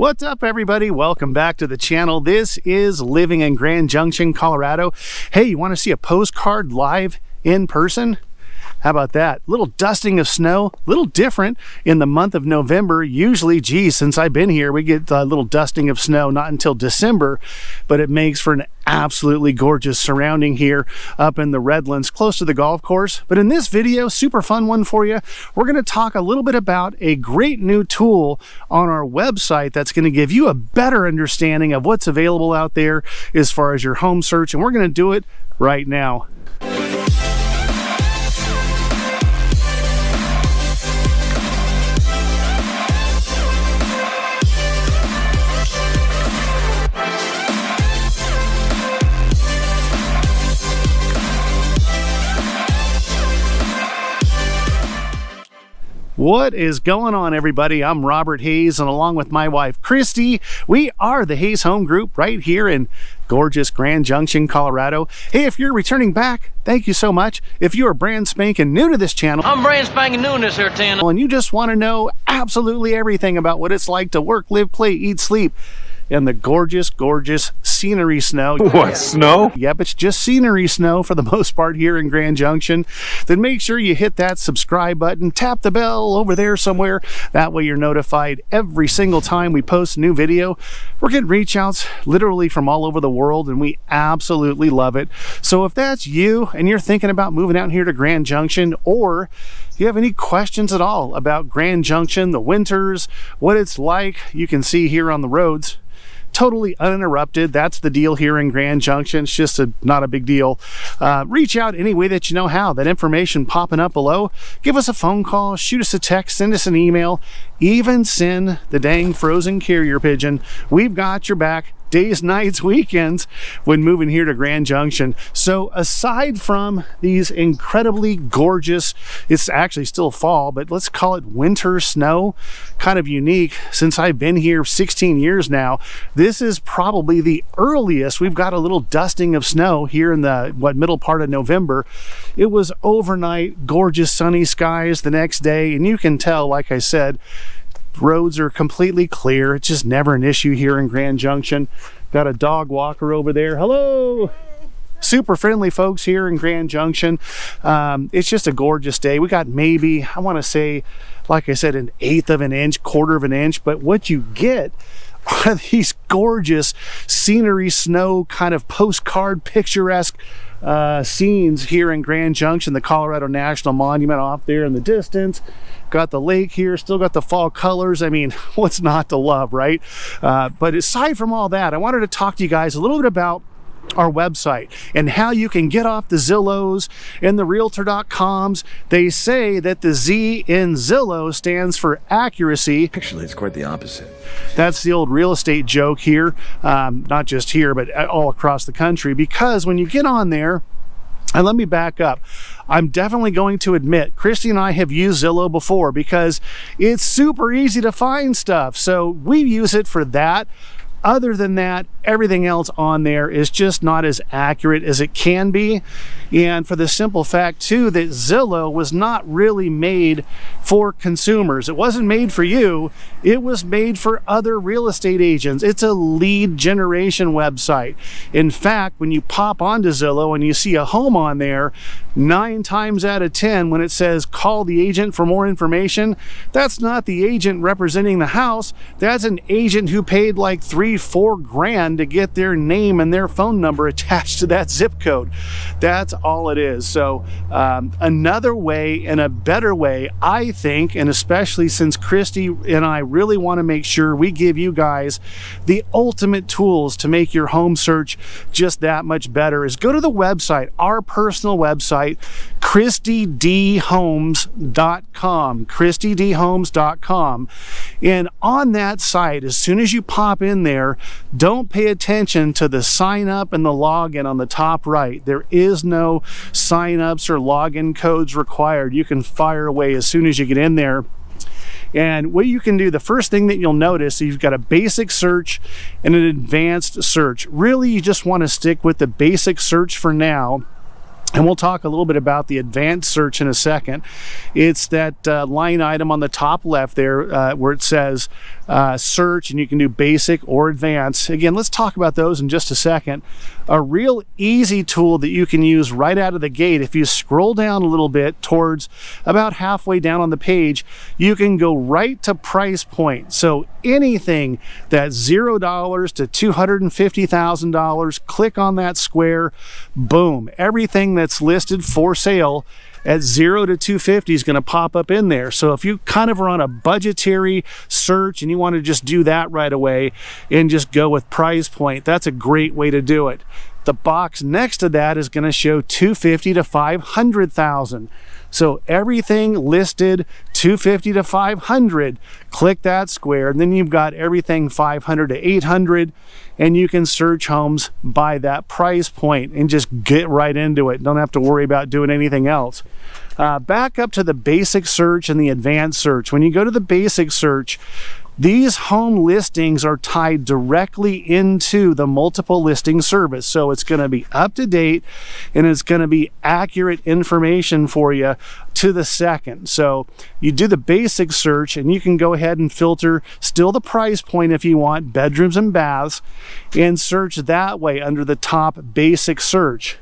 What's up, everybody? Welcome back to the channel. This is Living in Grand Junction, Colorado. Hey, you want to see a postcard live in person? How about that? Little dusting of snow, little different in the month of November. Usually, geez, since I've been here, we get a little dusting of snow, not until December, but it makes for an absolutely gorgeous surrounding here up in the Redlands, close to the golf course. But in this video, super fun one for you, we're going to talk a little bit about a great new tool on our website that's going to give you a better understanding of what's available out there as far as your home search, and we're going to do it right now. What is going on, everybody? I'm Robert Hayes, and along with my wife Christy, we are the Hayes Home Group right here in gorgeous Grand Junction, Colorado. Hey, if you're returning back, thank you so much. If you are brand spanking new to this channel, I'm brand spanking new in this here channel, and you just want to know absolutely everything about what it's like to work, live, play, eat, sleep in the gorgeous scenery snow. What, snow? Yep, it's just scenery snow for the most part here in Grand Junction. Then make sure you hit that subscribe button, tap the bell over there somewhere. That way you're notified every single time we post a new video. We're getting reach outs literally from all over the world, and we absolutely love it. So if that's you and you're thinking about moving out here to Grand Junction, or you have any questions at all about Grand Junction, the winters, what it's like, you can see here on the roads, totally uninterrupted. That's the deal here in Grand Junction. It's just not a big deal. Reach out any way that you know how. That information popping up below. Give us a phone call, shoot us a text, send us an email, even send the dang frozen carrier pigeon. We've got your back. Days, nights, weekends when moving here to Grand Junction. So aside from these incredibly gorgeous, it's actually still fall, but let's call it winter snow, kind of unique. Since I've been here 16 years now, this is probably the earliest we've got a little dusting of snow here in the middle part of November. It was overnight, gorgeous sunny skies the next day, and you can tell, like I said, roads are completely clear. It's just never an issue here in Grand Junction. Got a dog walker over there. Hello. Super friendly folks here in Grand Junction. It's just a gorgeous day. We got maybe, I want to say, like I said, 1/8 of an inch, 1/4 of an inch, but what you get are these gorgeous scenery snow, kind of postcard picturesque scenes here in Grand Junction. The Colorado National Monument off there in the distance. Got the lake here, still got the fall colors. I mean, what's not to love, right? But aside from all that, I wanted to talk to you guys a little bit about our website and how you can get off the Zillows and the realtor.coms. They say that the Z in Zillow stands for accuracy. Actually, it's quite the opposite. That's the old real estate joke here, not just here, but all across the country, because when you get on there, and let me back up. I'm definitely going to admit, Christy and I have used Zillow before because it's super easy to find stuff. So we use it for that. Other than that, everything else on there is just not as accurate as it can be. And for the simple fact too, that Zillow was not really made for consumers. It wasn't made for you. It was made for other real estate agents. It's a lead generation website. In fact, when you pop onto Zillow and you see a home on there, 9 times out of 10, when it says call the agent for more information, that's not the agent representing the house. That's an agent who paid like $3-4 grand to get their name and their phone number attached to that zip code. That's all it is. So another way and a better way, I think, and especially since Christy and I really want to make sure we give you guys the ultimate tools to make your home search just that much better, is go to the website, our personal website, christiedhomes.com, christiedhomes.com. And on that site, as soon as you pop in there, don't pay attention to the sign up and the login on the top right. There is no sign ups or login codes required. You can fire away as soon as you get in there. And what you can do, the first thing that you'll notice, you've got a basic search and an advanced search. Really, you just want to stick with the basic search for now. And we'll talk a little bit about the advanced search in a second. It's that line item on the top left there where it says search, and you can do basic or advanced. Again, let's talk about those in just a second. A real easy tool that you can use right out of the gate, if you scroll down a little bit towards about halfway down on the page, you can go right to price point. So anything that's $0 to $250,000, click on that square, boom, everything that's listed for sale at 0 to 250 is going to pop up in there. So if you kind of are on a budgetary search and you want to just do that right away and just go with price point, that's a great way to do it. The box next to that is going to show 250 to 500,000. So everything listed 250 to 500, click that square, and then you've got everything 500 to 800, and you can search homes by that price point and just get right into it. Don't have to worry about doing anything else. Back up to the basic search and the advanced search. When you go to the basic search, these home listings are tied directly into the multiple listing service. So it's going to be up to date and it's going to be accurate information for you to the second. So you do the basic search and you can go ahead and filter still the price point if you want, bedrooms and baths, and search that way under the top basic search.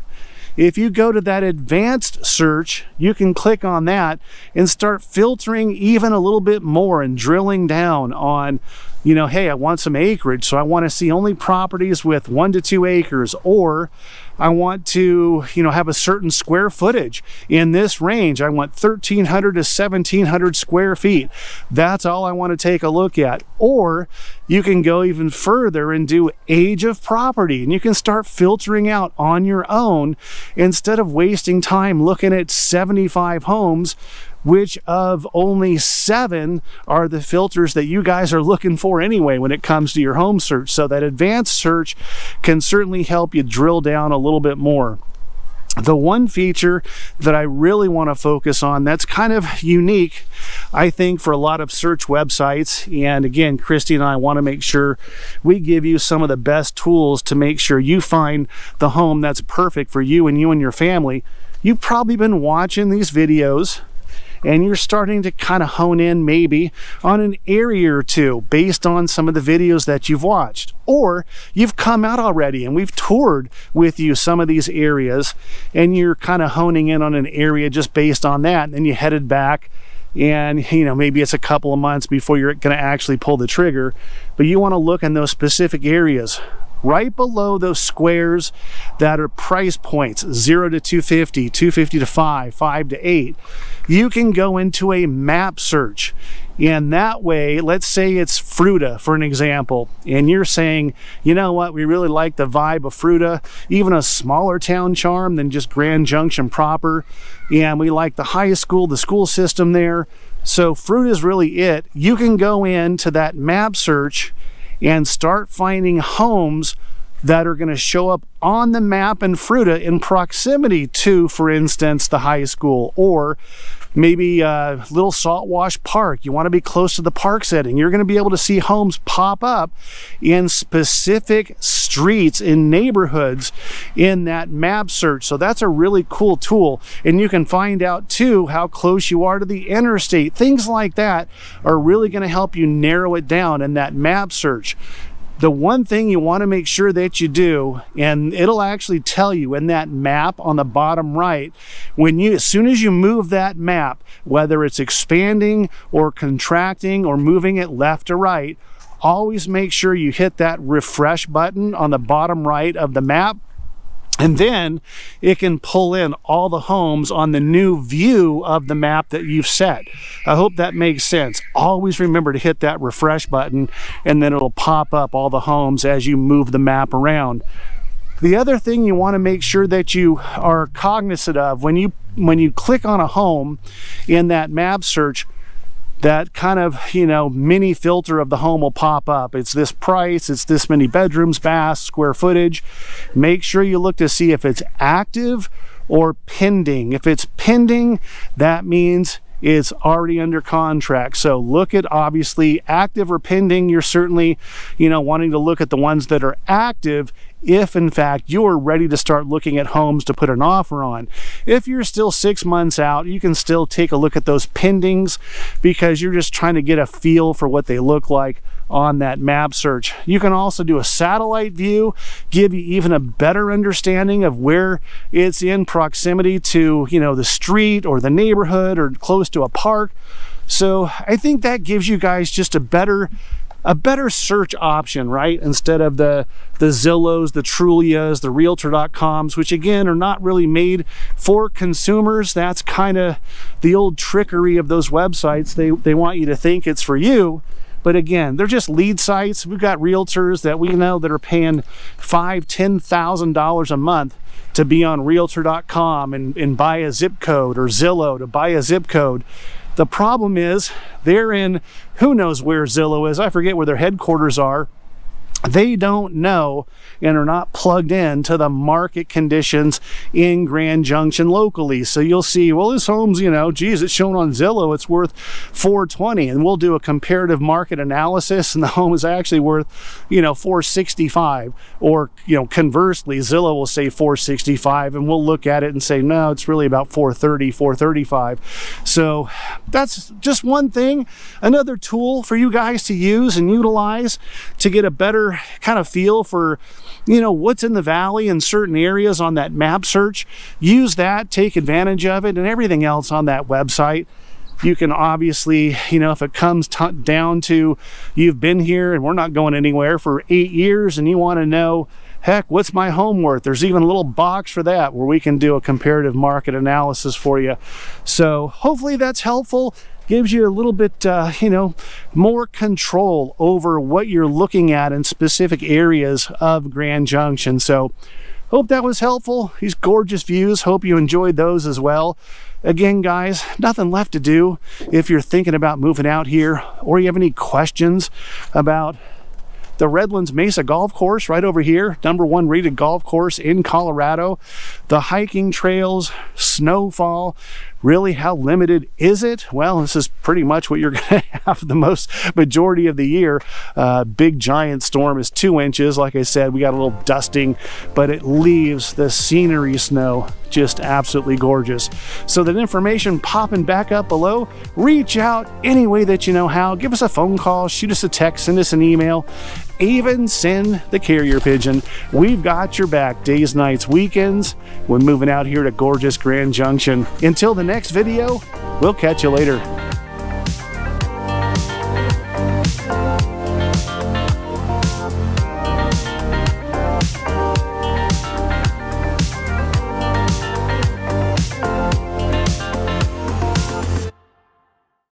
If you go to that advanced search, you can click on that and start filtering even a little bit more and drilling down on, you know, hey, I want some acreage, so I want to see only properties with 1 to 2 acres, or I want to, you know, have a certain square footage in this range. I want 1,300 to 1,700 square feet. That's all I want to take a look at. Or you can go even further and do age of property, and you can start filtering out on your own instead of wasting time looking at 75 homes, which of only 7 are the filters that you guys are looking for anyway when it comes to your home search. So that advanced search can certainly help you drill down a little bit more. The one feature that I really want to focus on that's kind of unique, I think, for a lot of search websites, and again, Christie and I want to make sure we give you some of the best tools to make sure you find the home that's perfect for you and your family. You've probably been watching these videos and you're starting to kind of hone in maybe on an area or two based on some of the videos that you've watched. Or you've come out already and we've toured with you some of these areas and you're kind of honing in on an area just based on that, and then you headed back and, you know, maybe it's a couple of months before you're going to actually pull the trigger, but you want to look in those specific areas. Right below those squares that are price points, 0 to 250, 250 to 5, 5 to 8, you can go into a map search. And that way, let's say it's Fruita, for an example, and you're saying, you know what, we really like the vibe of Fruita, even a smaller town charm than just Grand Junction proper, and we like the high school, the school system there. So Fruita is really it. You can go into that map search and start finding homes that are going to show up on the map in Fruita in proximity to, for instance, the high school, or maybe a little saltwash park. You want to be close to the park setting. You're going to be able to see homes pop up in specific streets, in neighborhoods, in that map search. So that's a really cool tool. And you can find out too how close you are to the interstate. Things like that are really going to help you narrow it down in that map search. The one thing you want to make sure that you do, and it'll actually tell you in that map on the bottom right, as soon as you move that map, whether it's expanding or contracting or moving it left to right, always make sure you hit that refresh button on the bottom right of the map. And then it can pull in all the homes on the new view of the map that you've set. I hope that makes sense. Always remember to hit that refresh button, and then it'll pop up all the homes as you move the map around. The other thing you want to make sure that you are cognizant of when you click on a home in that map search, that kind of, mini filter of the home will pop up. It's this price, it's this many bedrooms, baths, square footage. Make sure you look to see if it's active or pending. If it's pending, that means it's already under contract. So look at, obviously, active or pending. You're certainly, wanting to look at the ones that are active if in fact you're ready to start looking at homes to put an offer on. If you're still 6 months out, you can still take a look at those pendings because you're just trying to get a feel for what they look like. on that map search. You can also do a satellite view, give you even a better understanding of where it's in proximity to, you know, the street or the neighborhood or close to a park. So I think that gives you guys just a better search option, right? Instead of the Zillows, the Trulias, the Realtor.coms, which again are not really made for consumers. That's kind of the old trickery of those websites. They want you to think it's for you. But again, they're just lead sites. We've got realtors that we know that are paying $5,000-$10,000 a month to be on Realtor.com and buy a zip code, or Zillow to buy a zip code. The problem is they're in, who knows where Zillow is. I forget where their headquarters are. They don't know and are not plugged in to the market conditions in Grand Junction locally. So you'll see, well, this home's, you know, geez, it's shown on Zillow, it's worth $420, and we'll do a comparative market analysis, and the home is actually worth, you know, $465. Or, you know, conversely, Zillow will say $465, and we'll look at it and say, no, it's really about $430, $435. So that's just one thing, another tool for you guys to use and utilize to get a better kind of feel for, you know, what's in the valley in certain areas on that map search. Use that, take advantage of it, and everything else on that website. You can obviously, you know, if it comes down to you've been here and we're not going anywhere for 8 years and you want to know, heck, what's my home worth? There's even a little box for that where we can do a comparative market analysis for you. So hopefully that's helpful. Gives you a little bit, you know, more control over what you're looking at in specific areas of Grand Junction. So hope that was helpful. These gorgeous views, hope you enjoyed those as well. Again, guys, nothing left to do if you're thinking about moving out here, or you have any questions about the Redlands Mesa Golf Course right over here, #1 rated golf course in Colorado. The hiking trails, snowfall, really how limited is it? Well, this is pretty much what you're going to have the most majority of the year. Big giant storm is 2 inches. Like I said, we got a little dusting, but it leaves the scenery snow just absolutely gorgeous. So that information popping back up below. Reach out any way that you know how. Give us a phone call, shoot us a text, send us an email, even send the carrier pigeon. We've got your back days, nights, weekends when moving out here to gorgeous Grand Junction. Until the next video, we'll catch you later.